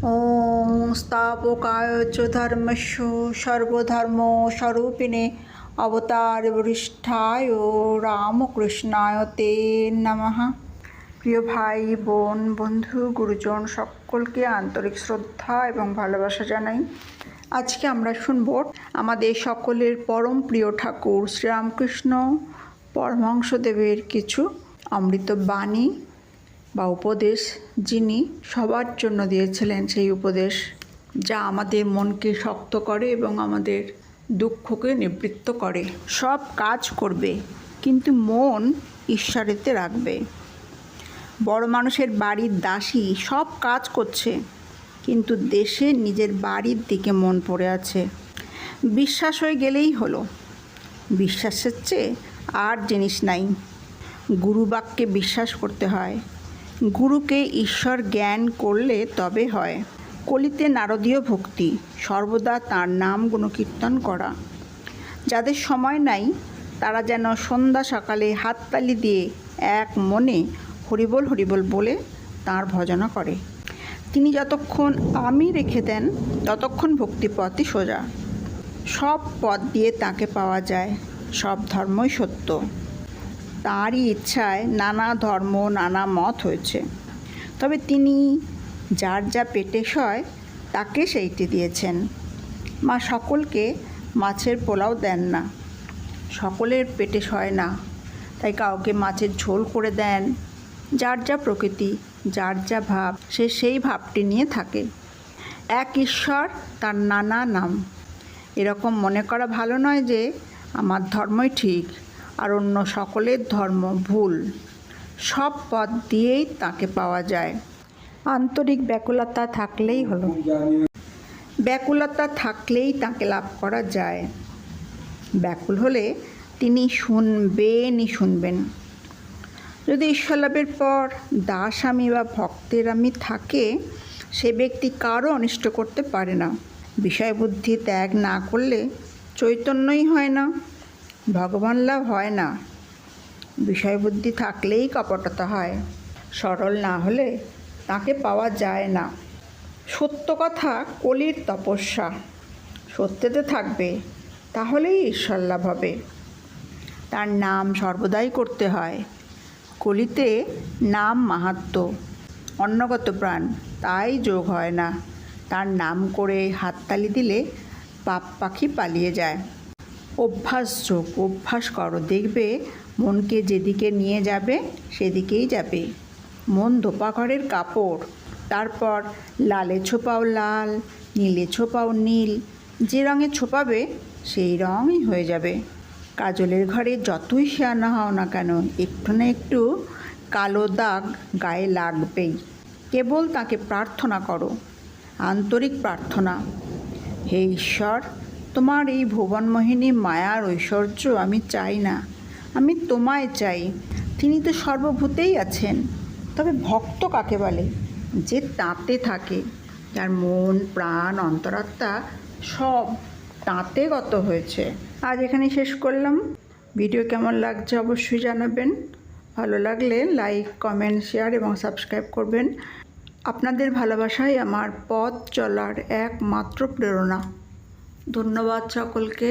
ॐ स्थापकाय च धर्मस्य सर्वधर्मस्वरूपिणे अवतारवरिष्ठाय রামকৃষ্ণায় তে নমঃ। প্রিয় ভাই বোন বন্ধু গুরুজন সকলকে আন্তরিক শ্রদ্ধা এবং ভালোবাসা জানাই। আজকে আমরা শুনব আমাদের সকলের পরম প্রিয় ঠাকুর শ্রীরামকৃষ্ণ পরমহংসদেবের কিছু অমৃত বাণী বা উপদেশ, যিনি সবার জন্য দিয়েছিলেন সেই উপদেশ, যা আমাদের মনকে শক্ত করে এবং আমাদের দুঃখকে নিবৃত্ত করে। সব কাজ করবে কিন্তু মন ঈশ্বরেতে রাখবে। বড় মানুষের বাড়ির দাসী সব কাজ করছে কিন্তু দেশে নিজের বাড়ির দিকে মন পড়ে আছে। বিশ্বাস হয়ে গেলেই হলো। বিশ্বাসের চেয়ে আর জিনিস নাই। গুরুবাক্যে বিশ্বাস করতে হয়। গুরুকে ঈশ্বর জ্ঞান করলে তবে হয়। কলিতে নারদীয় ভক্তি, সর্বদা তার নাম গুণকীর্তন করা। যাদের সময় নাই তারা যেন সন্ধ্যা সকালে হাততালি দিয়ে এক মনে হরিবোল হরিবোল বলে তাঁর ভজনা করে। তিনি যতক্ষণ আমি রেখে দেন ততক্ষণ ভক্তিপথই সোজা। সব পথ দিয়ে তাকে পাওয়া যায়। সব ধর্মই সত্য। তাঁরই ইচ্ছায় নানা ধর্ম নানা মত হয়েছে, তবে তিনি যার যা পেটে সয় তাকে সেইটি দিয়েছেন। মা সকলকে মাছের পোলাও দেন না, সকলের পেটে সয় না, তাই কাউকে মাছের ঝোল করে দেন। যার যা প্রকৃতি, যার যা ভাব, সে সেই ভাবটি নিয়ে থাকে। এক ঈশ্বর, তার নানা নাম। এরকম মনে করা ভালো নয় যে আমার ধর্মই ঠিক আর অন্য সকলের ধর্ম ভুল। সব পথ দিয়েই তাকে পাওয়া যায়। আন্তরিক ব্যাকুলতা থাকলেই হলো। ব্যাকুলতা থাকলেই তাকে লাভ করা যায়। ব্যাকুল হলে তিনি শুনবেনই শুনবেন। যদি ঈশ্বর লাভের পর দাস আমি বা ভক্তের আমি থাকে, সে ব্যক্তি কারও অনিষ্ট করতে পারে না। বিষয় বুদ্ধি ত্যাগ না করলে চৈতন্যই হয় না, ভগবান লাভ হয় না। বিষয় বুদ্ধি থাকলেই কপটতা হয়। সরল না হলে তাকে পাওয়া যায় না। সত্য কথা কলির তপস্যা। সত্যতে থাকবে, তাহলেই ঈশ্বর লাভ হবে। তার নাম সর্বদাই করতে হয়। কলিতে নাম মাহাত্ম্য, অন্নগত প্রাণ, তাই যোগ হয় না। তার নাম করে হাততালি দিলে পাপ পাখি পালিয়ে যায়। অভ্যাস যোগ। অভ্যাস করো, দেখবে মনকে যেদিকে নিয়ে যাবে সেদিকেই যাবে। মন ধোপাঘরের কাপড়। তারপর লালে ছোপাও লাল, নীলে ছোপাও নীল। যে রঙে ছোপাবে সেই রঙই হয়ে যাবে। কাজলের ঘরে যতই শেয়ানা হও না কেন, একটু না একটু কালো দাগ গায়ে লাগবেই। কেবল তাকে প্রার্থনা করো, আন্তরিক প্রার্থনা। হে ঈশ্বর, তোমার এই ভুবনমোহিনী মায়ার ঐশ্বর্য আমি চাই না, আমি তোমায় চাই। তিনি তো সর্বভূতেই আছেন। তবে ভক্ত কাকে বলে? যে তাঁতে থাকে, যার মন প্রাণ অন্তরাত্মা সব তাঁতে গত হয়েছে। আজ এখানে শেষ করলাম। ভিডিও কেমন লাগছে অবশ্যই জানাবেন। ভালো লাগলে লাইক, কমেন্ট, শেয়ার এবং সাবস্ক্রাইব করবেন। আপনাদের ভালোবাসাই আমার পথ চলার একমাত্র প্রেরণা। ধন্যবাদ সকলকে।